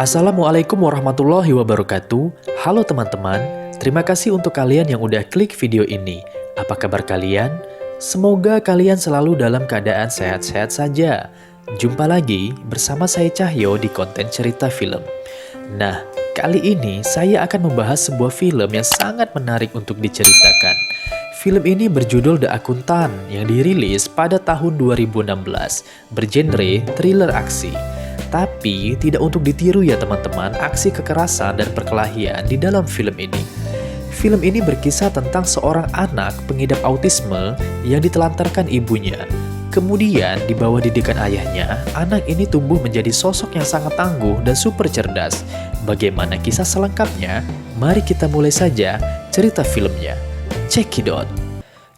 Assalamualaikum warahmatullahi wabarakatuh. Halo teman-teman, terima kasih untuk kalian yang udah klik video ini. Apa kabar kalian? Semoga kalian selalu dalam keadaan sehat-sehat saja. Jumpa lagi bersama saya Cahyo di konten cerita film. Nah, kali ini saya akan membahas sebuah film yang sangat menarik untuk diceritakan. Film ini berjudul The Akuntan yang dirilis pada tahun 2016, bergenre thriller aksi. Tapi tidak untuk ditiru ya teman-teman, aksi kekerasan dan perkelahian di dalam film ini. Film ini berkisah tentang seorang anak pengidap autisme yang ditelantarkan ibunya. Kemudian di bawah didikan ayahnya, anak ini tumbuh menjadi sosok yang sangat tangguh dan super cerdas. Bagaimana kisah selengkapnya? Mari kita mulai saja cerita filmnya. Check it out.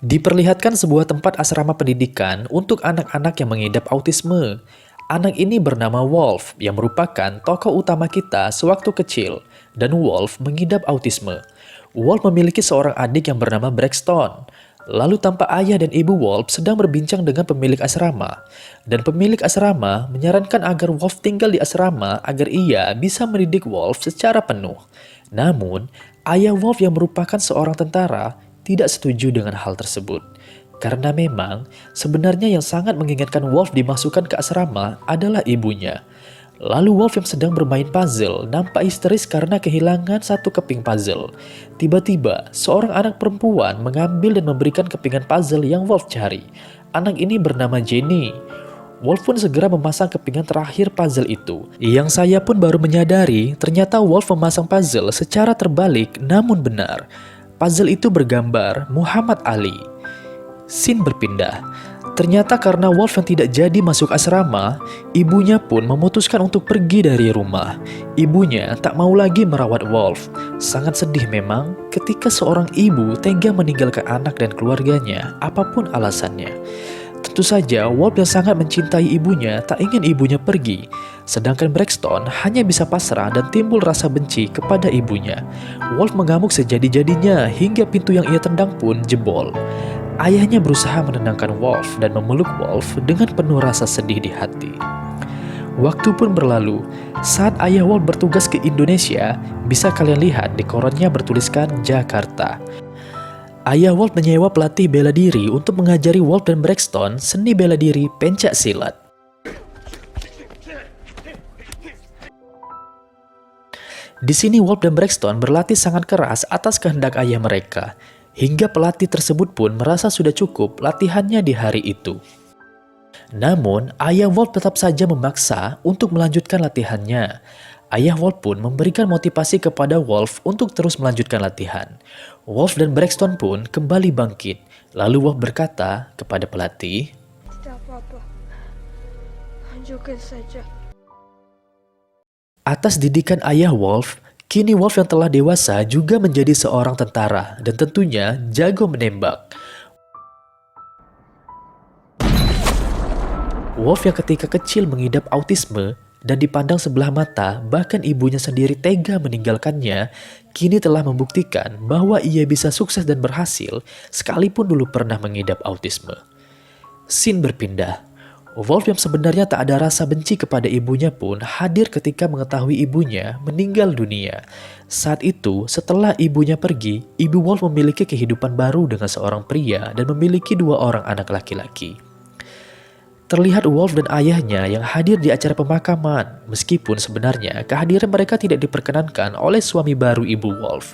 Diperlihatkan sebuah tempat asrama pendidikan untuk anak-anak yang mengidap autisme. Anak ini bernama Wolf yang merupakan tokoh utama kita sewaktu kecil, dan Wolf mengidap autisme. Wolf memiliki seorang adik yang bernama Braxton. Lalu tampak ayah dan ibu Wolf sedang berbincang dengan pemilik asrama. Dan pemilik asrama menyarankan agar Wolf tinggal di asrama agar ia bisa mendidik Wolf secara penuh. Namun, ayah Wolf yang merupakan seorang tentara tidak setuju dengan hal tersebut. Karena memang sebenarnya yang sangat menginginkan Wolf dimasukkan ke asrama adalah ibunya. Lalu Wolf yang sedang bermain puzzle nampak histeris karena kehilangan satu keping puzzle. Tiba-tiba seorang anak perempuan mengambil dan memberikan kepingan puzzle yang Wolf cari. Anak ini bernama Jenny. Wolf pun segera memasang kepingan terakhir puzzle itu. Yang saya pun baru menyadari ternyata Wolf memasang puzzle secara terbalik namun benar. Puzzle itu bergambar Muhammad Ali. Scene berpindah. Ternyata karena Wolf yang tidak jadi masuk asrama, ibunya pun memutuskan untuk pergi dari rumah. Ibunya tak mau lagi merawat Wolf. Sangat sedih memang ketika seorang ibu tega meninggalkan anak dan keluarganya, apapun alasannya. Tentu saja Wolf yang sangat mencintai ibunya tak ingin ibunya pergi. Sedangkan Braxton hanya bisa pasrah dan timbul rasa benci kepada ibunya. Wolf mengamuk sejadi-jadinya hingga pintu yang ia tendang pun jebol. Ayahnya berusaha menenangkan Wolf dan memeluk Wolf dengan penuh rasa sedih di hati. Waktu pun berlalu. Saat ayah Wolf bertugas ke Indonesia, bisa kalian lihat di korannya bertuliskan Jakarta. Ayah Wolf menyewa pelatih bela diri untuk mengajari Wolf dan Braxton seni bela diri pencak silat. Di sini Wolf dan Braxton berlatih sangat keras atas kehendak ayah mereka. Hingga pelatih tersebut pun merasa sudah cukup latihannya di hari itu. Namun, ayah Wolf tetap saja memaksa untuk melanjutkan latihannya. Ayah Wolf pun memberikan motivasi kepada Wolf untuk terus melanjutkan latihan. Wolf dan Braxton pun kembali bangkit. Lalu Wolf berkata kepada pelatih, "Tidak apa-apa, lanjutkan saja." Atas didikan ayah Wolf, kini Wolf yang telah dewasa juga menjadi seorang tentara dan tentunya jago menembak. Wolf yang ketika kecil mengidap autisme dan dipandang sebelah mata, bahkan ibunya sendiri tega meninggalkannya, kini telah membuktikan bahwa ia bisa sukses dan berhasil sekalipun dulu pernah mengidap autisme. Scene berpindah. Wolf yang sebenarnya tak ada rasa benci kepada ibunya pun hadir ketika mengetahui ibunya meninggal dunia. Saat itu, setelah ibunya pergi, ibu Wolf memiliki kehidupan baru dengan seorang pria dan memiliki 2 orang anak laki-laki. Terlihat Wolf dan ayahnya yang hadir di acara pemakaman, meskipun sebenarnya kehadiran mereka tidak diperkenankan oleh suami baru ibu Wolf.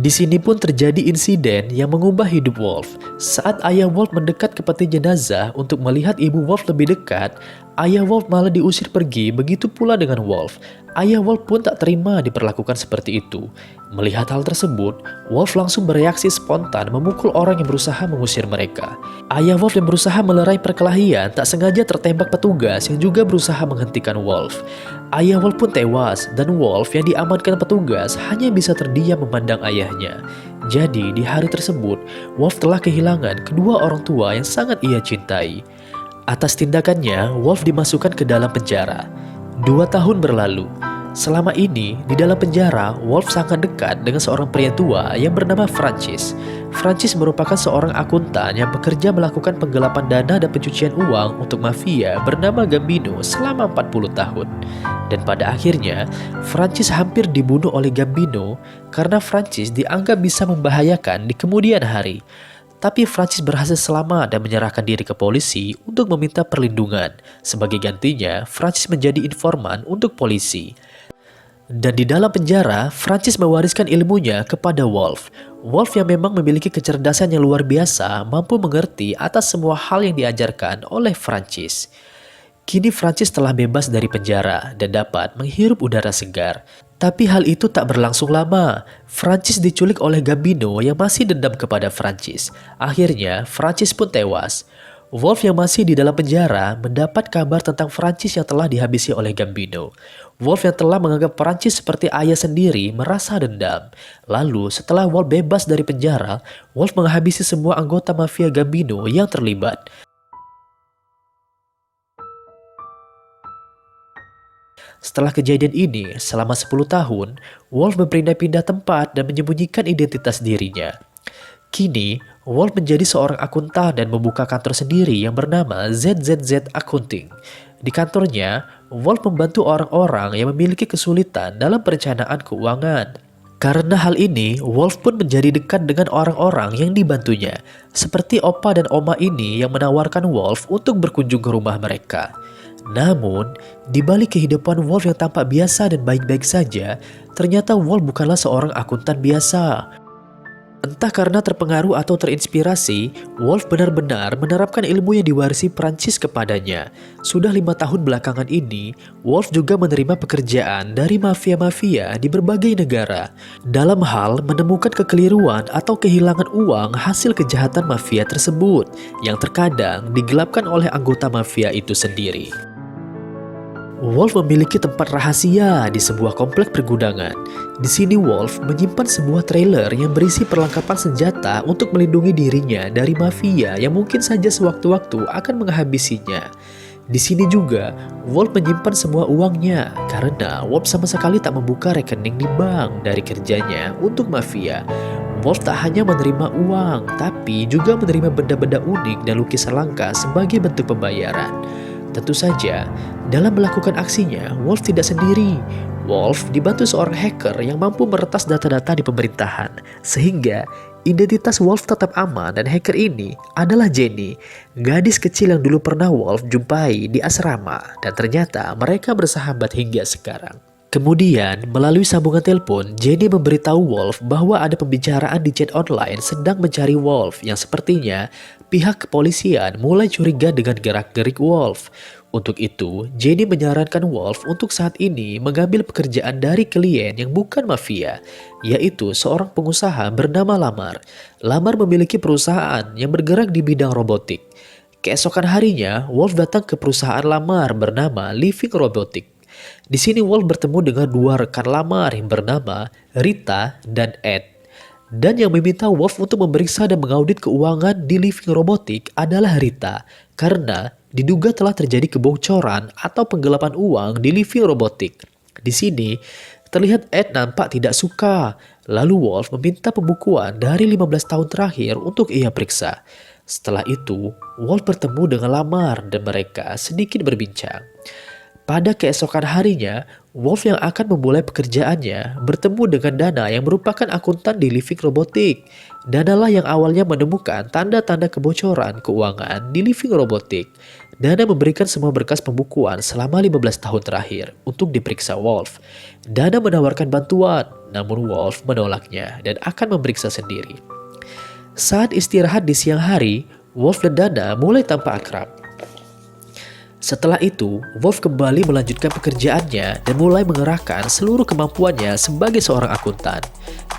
Di sini pun terjadi insiden yang mengubah hidup Wolf. Saat ayah Wolf mendekat ke peti jenazah untuk melihat ibu Wolf lebih dekat, ayah Wolf malah diusir pergi, begitu pula dengan Wolf. Ayah Wolf pun tak terima diperlakukan seperti itu. Melihat hal tersebut, Wolf langsung bereaksi spontan memukul orang yang berusaha mengusir mereka. Ayah Wolf yang berusaha melerai perkelahian tak sengaja tertembak petugas yang juga berusaha menghentikan Wolf. Ayah Wolf pun tewas dan Wolf yang diamankan petugas hanya bisa terdiam memandang ayahnya. Jadi di hari tersebut, Wolf telah kehilangan kedua orang tua yang sangat ia cintai. Atas tindakannya, Wolf dimasukkan ke dalam penjara. 2 tahun berlalu. Selama ini, di dalam penjara, Wolf sangat dekat dengan seorang pria tua yang bernama Francis. Francis merupakan seorang akuntan yang bekerja melakukan penggelapan dana dan pencucian uang untuk mafia bernama Gambino selama 40 tahun. Dan pada akhirnya, Francis hampir dibunuh oleh Gambino karena Francis dianggap bisa membahayakan di kemudian hari. Tapi Francis berhasil selamat dan menyerahkan diri ke polisi untuk meminta perlindungan. Sebagai gantinya, Francis menjadi informan untuk polisi. Dan di dalam penjara, Francis mewariskan ilmunya kepada Wolf. Wolf yang memang memiliki kecerdasan yang luar biasa mampu mengerti atas semua hal yang diajarkan oleh Francis. Kini Francis telah bebas dari penjara dan dapat menghirup udara segar. Tapi hal itu tak berlangsung lama. Francis diculik oleh Gambino yang masih dendam kepada Francis. Akhirnya, Francis pun tewas. Wolf yang masih di dalam penjara mendapat kabar tentang Francis yang telah dihabisi oleh Gambino. Wolf yang telah menganggap Francis seperti ayah sendiri merasa dendam. Lalu setelah Wolf bebas dari penjara, Wolf menghabisi semua anggota mafia Gambino yang terlibat. Setelah kejadian ini, selama 10 tahun, Wolf berpindah-pindah tempat dan menyembunyikan identitas dirinya. Kini, Wolf menjadi seorang akuntan dan membuka kantor sendiri yang bernama ZZZ Accounting. Di kantornya, Wolf membantu orang-orang yang memiliki kesulitan dalam perencanaan keuangan. Karena hal ini, Wolf pun menjadi dekat dengan orang-orang yang dibantunya, seperti opa dan oma ini yang menawarkan Wolf untuk berkunjung ke rumah mereka. Namun, di balik kehidupan Wolf yang tampak biasa dan baik-baik saja, ternyata Wolf bukanlah seorang akuntan biasa. Entah karena terpengaruh atau terinspirasi, Wolf benar-benar menerapkan ilmu yang diwarisi Francis kepadanya. Sudah 5 tahun belakangan ini, Wolf juga menerima pekerjaan dari mafia-mafia di berbagai negara dalam hal menemukan kekeliruan atau kehilangan uang hasil kejahatan mafia tersebut yang terkadang digelapkan oleh anggota mafia itu sendiri. Wolf memiliki tempat rahasia di sebuah komplek pergudangan. Di sini Wolf menyimpan sebuah trailer yang berisi perlengkapan senjata untuk melindungi dirinya dari mafia yang mungkin saja sewaktu-waktu akan menghabisinya. Di sini juga Wolf menyimpan semua uangnya karena Wolf sama sekali tak membuka rekening di bank dari kerjanya untuk mafia. Wolf tak hanya menerima uang, tapi juga menerima benda-benda unik dan lukisan langka sebagai bentuk pembayaran. Tentu saja, dalam melakukan aksinya, Wolf tidak sendiri. Wolf dibantu seorang hacker yang mampu meretas data-data di pemerintahan, sehingga identitas Wolf tetap aman dan hacker ini adalah Jenny, gadis kecil yang dulu pernah Wolf jumpai di asrama, dan ternyata mereka bersahabat hingga sekarang. Kemudian, melalui sambungan telepon, Jenny memberitahu Wolf bahwa ada pembicaraan di chat online sedang mencari Wolf yang sepertinya pihak kepolisian mulai curiga dengan gerak-gerik Wolf. Untuk itu, Jenny menyarankan Wolf untuk saat ini mengambil pekerjaan dari klien yang bukan mafia, yaitu seorang pengusaha bernama Lamar. Lamar memiliki perusahaan yang bergerak di bidang robotik. Keesokan harinya, Wolf datang ke perusahaan Lamar bernama Living Robotic. Di sini Wolf bertemu dengan 2 rekan Lamar yang bernama Rita dan Ed. Dan yang meminta Wolf untuk memeriksa dan mengaudit keuangan di Living Robotic adalah Rita, karena diduga telah terjadi kebocoran atau penggelapan uang di Living Robotic. Di sini, terlihat Ed nampak tidak suka. Lalu Wolf meminta pembukuan dari 15 tahun terakhir untuk ia periksa. Setelah itu, Wolf bertemu dengan Lamar dan mereka sedikit berbincang. Pada keesokan harinya, Wolf yang akan memulai pekerjaannya bertemu dengan Dana yang merupakan akuntan di Living Robotic. Dana lah yang awalnya menemukan tanda-tanda kebocoran keuangan di Living Robotic. Dana memberikan semua berkas pembukuan selama 15 tahun terakhir untuk diperiksa Wolf. Dana menawarkan bantuan, namun Wolf menolaknya dan akan memeriksa sendiri. Saat istirahat di siang hari, Wolf dan Dana mulai tampak akrab. Setelah itu, Wolf kembali melanjutkan pekerjaannya dan mulai mengerahkan seluruh kemampuannya sebagai seorang akuntan.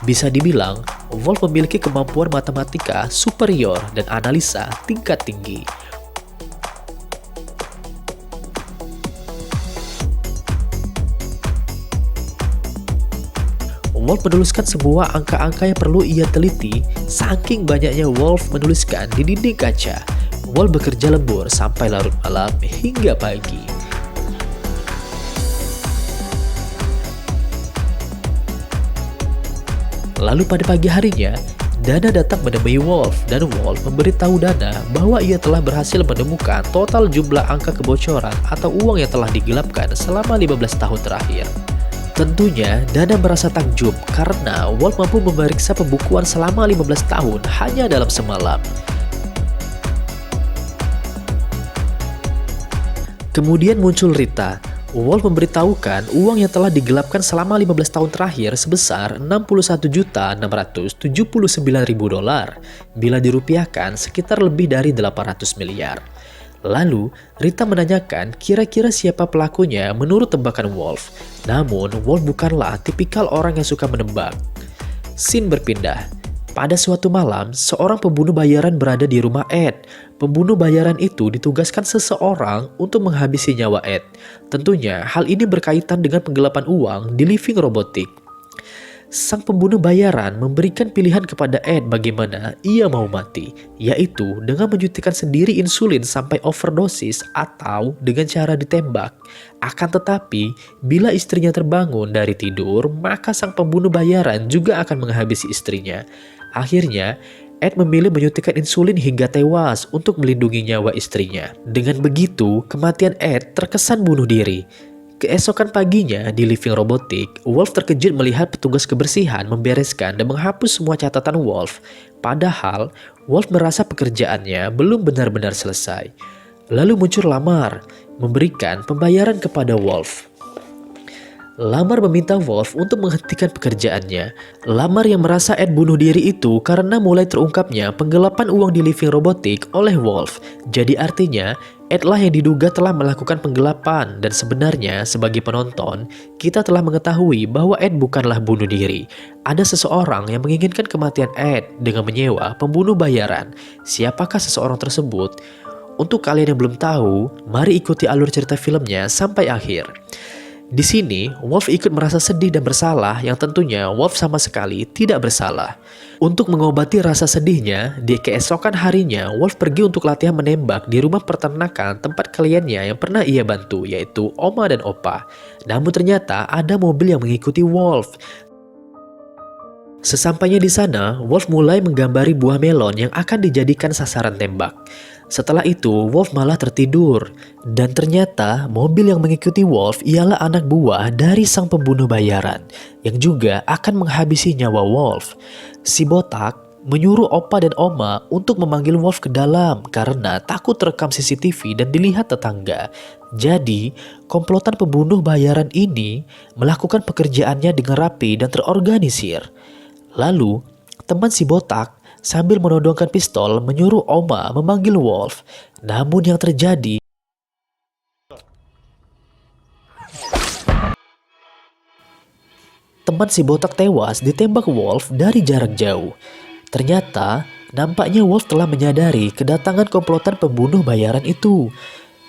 Bisa dibilang, Wolf memiliki kemampuan matematika superior dan analisa tingkat tinggi. Wolf menuliskan semua angka-angka yang perlu ia teliti, saking banyaknya Wolf menuliskan di dinding kaca. Wolf bekerja lembur sampai larut malam hingga pagi. Lalu pada pagi harinya, Dana datang menemui Wolf dan Wolf memberitahu Dana bahwa ia telah berhasil menemukan total jumlah angka kebocoran atau uang yang telah digelapkan selama 15 tahun terakhir. Tentunya, Dana merasa takjub karena Wolf mampu memeriksa pembukuan selama 15 tahun hanya dalam semalam. Kemudian muncul Rita. Wolf memberitahukan uang yang telah digelapkan selama 15 tahun terakhir sebesar 61.679.000 dolar, bila dirupiahkan sekitar lebih dari 800 miliar. Lalu, Rita menanyakan kira-kira siapa pelakunya menurut tebakan Wolf. Namun, Wolf bukanlah tipikal orang yang suka menebak. Scene berpindah. Pada suatu malam, seorang pembunuh bayaran berada di rumah Ed. Pembunuh bayaran itu ditugaskan seseorang untuk menghabisi nyawa Ed. Tentunya, hal ini berkaitan dengan penggelapan uang di Living Robotics. Sang pembunuh bayaran memberikan pilihan kepada Ed bagaimana ia mau mati, yaitu dengan menyuntikkan sendiri insulin sampai overdosis atau dengan cara ditembak. Akan tetapi, bila istrinya terbangun dari tidur, maka sang pembunuh bayaran juga akan menghabisi istrinya. Akhirnya, Ed memilih menyuntikkan insulin hingga tewas untuk melindungi nyawa istrinya. Dengan begitu, kematian Ed terkesan bunuh diri. Keesokan paginya di Living Robotics, Wolf terkejut melihat petugas kebersihan membereskan dan menghapus semua catatan Wolf. Padahal, Wolf merasa pekerjaannya belum benar-benar selesai. Lalu muncul Lamar, memberikan pembayaran kepada Wolf. Lamar meminta Wolf untuk menghentikan pekerjaannya. Lamar yang merasa Ed bunuh diri itu karena mulai terungkapnya penggelapan uang di Living Robotics oleh Wolf. Jadi artinya, Ed lah yang diduga telah melakukan penggelapan dan sebenarnya sebagai penonton, kita telah mengetahui bahwa Ed bukanlah bunuh diri. Ada seseorang yang menginginkan kematian Ed dengan menyewa pembunuh bayaran. Siapakah seseorang tersebut? Untuk kalian yang belum tahu, mari ikuti alur cerita filmnya sampai akhir. Di sini, Wolf ikut merasa sedih dan bersalah yang tentunya Wolf sama sekali tidak bersalah. Untuk mengobati rasa sedihnya, di keesokan harinya Wolf pergi untuk latihan menembak di rumah peternakan tempat kliennya yang pernah ia bantu, yaitu Oma dan Opa. Namun ternyata ada mobil yang mengikuti Wolf. Sesampainya di sana, Wolf mulai menggambari buah melon yang akan dijadikan sasaran tembak. Setelah itu, Wolf malah tertidur. Dan ternyata, mobil yang mengikuti Wolf ialah anak buah dari sang pembunuh bayaran, yang juga akan menghabisi nyawa Wolf. Si botak menyuruh Opa dan Oma untuk memanggil Wolf ke dalam karena takut terekam CCTV dan dilihat tetangga. Jadi, komplotan pembunuh bayaran ini melakukan pekerjaannya dengan rapi dan terorganisir. Lalu, teman si botak sambil menodongkan pistol menyuruh Oma memanggil Wolf. Namun yang terjadi, teman si botak tewas ditembak Wolf dari jarak jauh. Ternyata, nampaknya Wolf telah menyadari kedatangan komplotan pembunuh bayaran itu.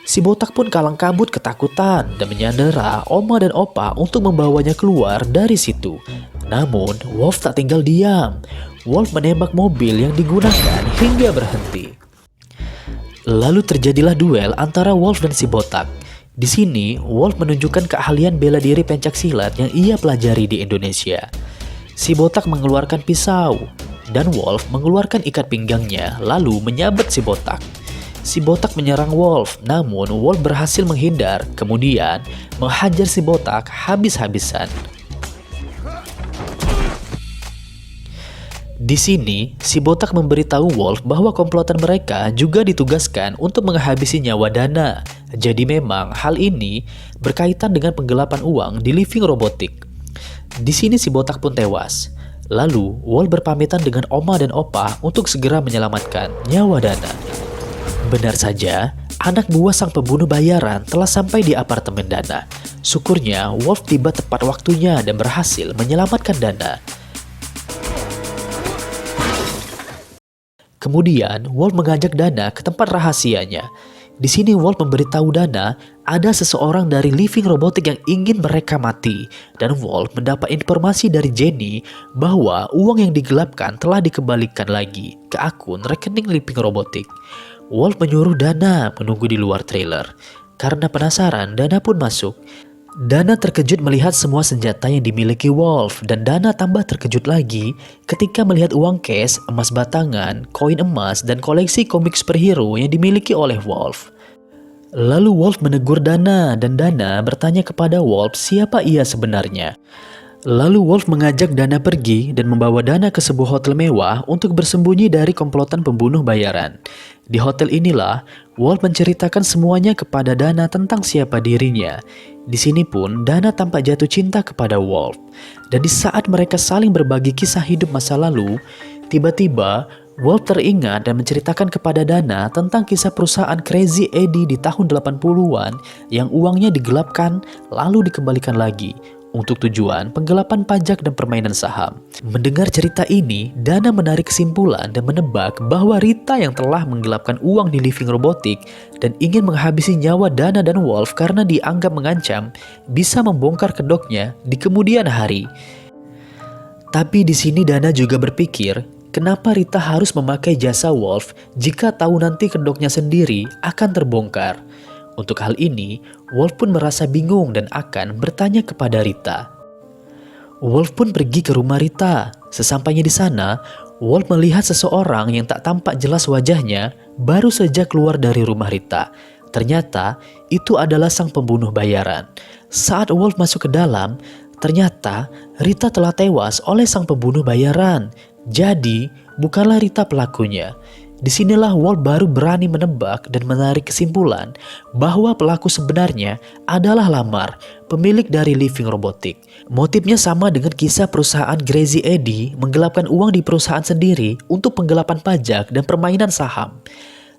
Si botak pun kalang kabut ketakutan dan menyandera Oma dan Opa untuk membawanya keluar dari situ. Namun, Wolf tak tinggal diam. Wolf menembak mobil yang digunakan hingga berhenti. Lalu terjadilah duel antara Wolf dan si botak. Di sini, Wolf menunjukkan keahlian bela diri pencaksilat yang ia pelajari di Indonesia. Si botak mengeluarkan pisau, dan Wolf mengeluarkan ikat pinggangnya lalu menyabet si botak. Si botak menyerang Wolf, namun Wolf berhasil menghindar, kemudian menghajar si botak habis-habisan. Di sini, si botak memberitahu Wolf bahwa komplotan mereka juga ditugaskan untuk menghabisi nyawa Dana. Jadi memang hal ini berkaitan dengan penggelapan uang di Living Robotics. Di sini si botak pun tewas. Lalu, Wolf berpamitan dengan Oma dan Opa untuk segera menyelamatkan nyawa Dana. Benar saja, anak buah sang pembunuh bayaran telah sampai di apartemen Dana. Syukurnya, Wolf tiba tepat waktunya dan berhasil menyelamatkan Dana. Kemudian, Wolf mengajak Dana ke tempat rahasianya. Di sini Wolf memberitahu Dana ada seseorang dari Living Robotics yang ingin mereka mati. Dan Wolf mendapat informasi dari Jenny bahwa uang yang digelapkan telah dikembalikan lagi ke akun rekening Living Robotics. Wolf menyuruh Dana menunggu di luar trailer. Karena penasaran, Dana pun masuk. Dana terkejut melihat semua senjata yang dimiliki Wolf, dan Dana tambah terkejut lagi ketika melihat uang cash, emas batangan, koin emas, dan koleksi komik superhero yang dimiliki oleh Wolf. Lalu Wolf menegur Dana, dan Dana bertanya kepada Wolf siapa ia sebenarnya. Lalu Wolf mengajak Dana pergi dan membawa Dana ke sebuah hotel mewah untuk bersembunyi dari komplotan pembunuh bayaran. Di hotel inilah, Wolf menceritakan semuanya kepada Dana tentang siapa dirinya. Di sini pun Dana tampak jatuh cinta kepada Wolf. Dan di saat mereka saling berbagi kisah hidup masa lalu, tiba-tiba Wolf teringat dan menceritakan kepada Dana tentang kisah perusahaan Crazy Eddie di tahun 80-an yang uangnya digelapkan lalu dikembalikan lagi untuk tujuan penggelapan pajak dan permainan saham. Mendengar cerita ini, Dana menarik kesimpulan dan menebak bahwa Rita yang telah menggelapkan uang di Living Robotic dan ingin menghabisi nyawa Dana dan Wolf karena dianggap mengancam, bisa membongkar kedoknya di kemudian hari. Tapi di sini Dana juga berpikir, kenapa Rita harus memakai jasa Wolf jika tahu nanti kedoknya sendiri akan terbongkar? Untuk hal ini, Wolf pun merasa bingung dan akan bertanya kepada Rita. Wolf pun pergi ke rumah Rita. Sesampainya di sana, Wolf melihat seseorang yang tak tampak jelas wajahnya baru saja keluar dari rumah Rita. Ternyata itu adalah sang pembunuh bayaran. Saat Wolf masuk ke dalam, ternyata Rita telah tewas oleh sang pembunuh bayaran. Jadi, bukanlah Rita pelakunya. Disinilah Wolf baru berani menebak dan menarik kesimpulan bahwa pelaku sebenarnya adalah Lamar, pemilik dari Living Robotic. Motifnya sama dengan kisah perusahaan Crazy Eddie menggelapkan uang di perusahaan sendiri untuk penggelapan pajak dan permainan saham.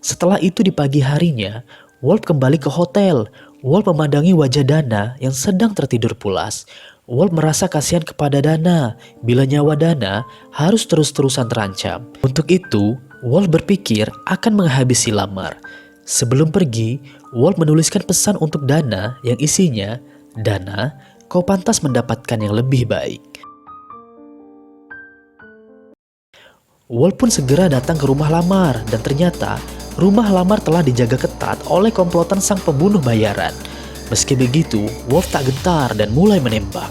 Setelah itu di pagi harinya, Wolf kembali ke hotel. Wolf memandangi wajah Dana yang sedang tertidur pulas. Wolf merasa kasihan kepada Dana bila nyawa Dana harus terus-terusan terancam. Untuk itu, Wolf berpikir akan menghabisi Lamar. Sebelum pergi, Wolf menuliskan pesan untuk Dana yang isinya, "Dana, kau pantas mendapatkan yang lebih baik." Wolf pun segera datang ke rumah Lamar dan ternyata rumah Lamar telah dijaga ketat oleh komplotan sang pembunuh bayaran. Meski begitu, Wolf tak gentar dan mulai menembak.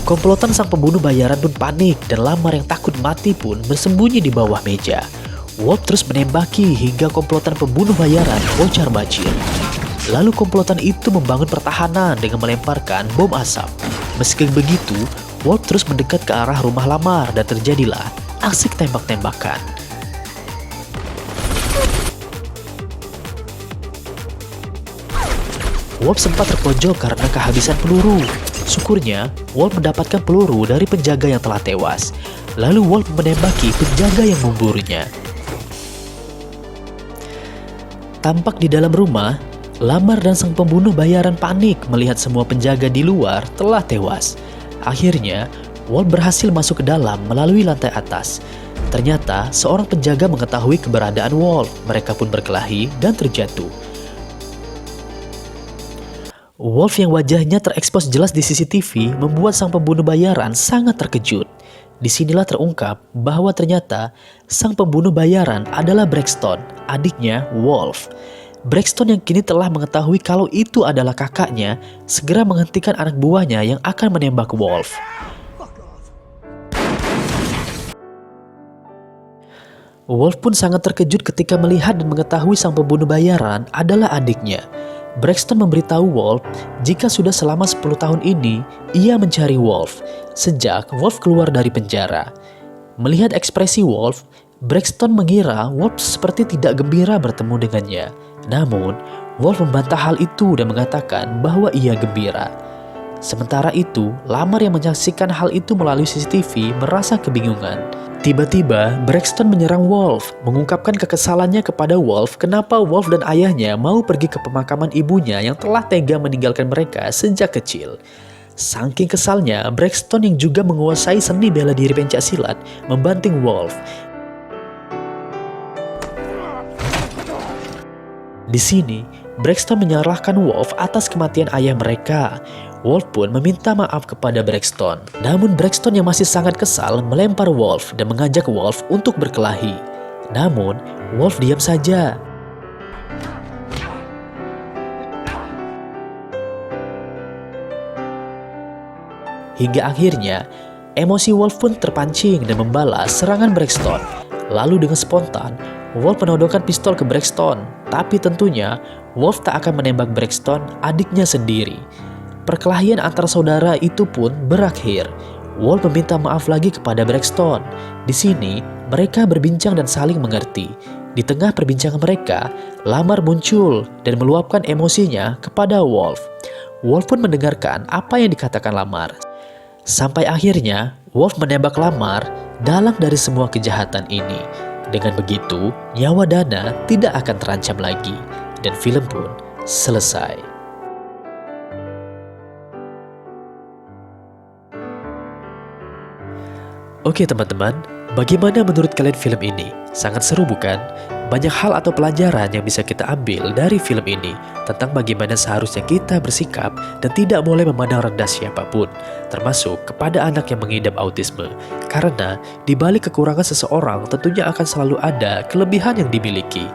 Komplotan sang pembunuh bayaran pun panik dan Lamar yang takut mati pun bersembunyi di bawah meja. Wolf terus menembaki hingga komplotan pembunuh bayaran bocor bacir. Lalu komplotan itu membangun pertahanan dengan melemparkan bom asap. Meski begitu, Wolf terus mendekat ke arah rumah Lamar dan terjadilah aksi tembak-tembakan. Wolf sempat terpojok karena kehabisan peluru. Syukurnya, Wolf mendapatkan peluru dari penjaga yang telah tewas. Lalu Wolf menembaki penjaga yang memburunya. Tampak di dalam rumah, Lamar dan sang pembunuh bayaran panik melihat semua penjaga di luar telah tewas. Akhirnya, Wolf berhasil masuk ke dalam melalui lantai atas. Ternyata, seorang penjaga mengetahui keberadaan Wolf. Mereka pun berkelahi dan terjatuh. Wolf yang wajahnya terekspos jelas di CCTV membuat sang pembunuh bayaran sangat terkejut. Disinilah terungkap bahwa ternyata sang pembunuh bayaran adalah Braxton, adiknya Wolf. Braxton yang kini telah mengetahui kalau itu adalah kakaknya, segera menghentikan anak buahnya yang akan menembak Wolf. Wolf pun sangat terkejut ketika melihat dan mengetahui sang pembunuh bayaran adalah adiknya. Braxton memberitahu Wolf jika sudah selama 10 tahun ini ia mencari Wolf sejak Wolf keluar dari penjara. Melihat ekspresi Wolf, Braxton mengira Wolf seperti tidak gembira bertemu dengannya. Namun, Wolf membantah hal itu dan mengatakan bahwa ia gembira. Sementara itu, Lamar yang menyaksikan hal itu melalui CCTV merasa kebingungan. Tiba-tiba, Braxton menyerang Wolf, mengungkapkan kekesalannya kepada Wolf kenapa Wolf dan ayahnya mau pergi ke pemakaman ibunya yang telah tega meninggalkan mereka sejak kecil. Saking kesalnya, Braxton yang juga menguasai seni bela diri pencaksilat membanting Wolf. Di sini, Braxton menyalahkan Wolf atas kematian ayah mereka. Wolf pun meminta maaf kepada Braxton. Namun Braxton yang masih sangat kesal melempar Wolf dan mengajak Wolf untuk berkelahi. Namun, Wolf diam saja. Hingga akhirnya, emosi Wolf pun terpancing dan membalas serangan Braxton. Lalu dengan spontan, Wolf menodongkan pistol ke Braxton. Tapi tentunya, Wolf tak akan menembak Braxton, adiknya sendiri. Perkelahian antar saudara itu pun berakhir. Wolf meminta maaf lagi kepada Braxton. Di sini, mereka berbincang dan saling mengerti. Di tengah perbincangan mereka, Lamar muncul dan meluapkan emosinya kepada Wolf. Wolf pun mendengarkan apa yang dikatakan Lamar. Sampai akhirnya, Wolf menembak Lamar dalam dari semua kejahatan ini. Dengan begitu, nyawa Dana tidak akan terancam lagi, dan film pun selesai. Oke teman-teman, bagaimana menurut kalian film ini? Sangat seru bukan? Banyak hal atau pelajaran yang bisa kita ambil dari film ini tentang bagaimana seharusnya kita bersikap dan tidak boleh memandang rendah siapapun, termasuk kepada anak yang mengidap autisme. Karena di balik kekurangan seseorang tentunya akan selalu ada kelebihan yang dimiliki.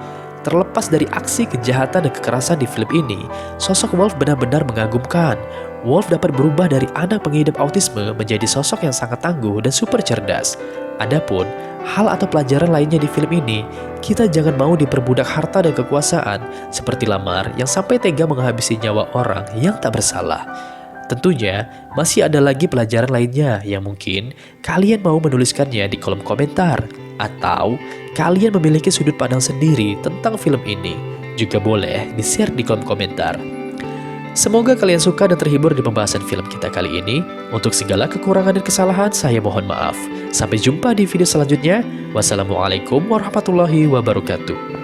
Terlepas dari aksi kejahatan dan kekerasan di film ini, sosok Wolf benar-benar mengagumkan. Wolf dapat berubah dari anak pengidap autisme menjadi sosok yang sangat tangguh dan super cerdas. Adapun hal atau pelajaran lainnya di film ini, kita jangan mau diperbudak harta dan kekuasaan seperti Lamar yang sampai tega menghabisi nyawa orang yang tak bersalah. Tentunya masih ada lagi pelajaran lainnya yang mungkin kalian mau menuliskannya di kolom komentar, atau kalian memiliki sudut pandang sendiri tentang film ini, juga boleh di-share di kolom komentar. Semoga kalian suka dan terhibur di pembahasan film kita kali ini. Untuk segala kekurangan dan kesalahan, saya mohon maaf. Sampai jumpa di video selanjutnya. Wassalamualaikum warahmatullahi wabarakatuh.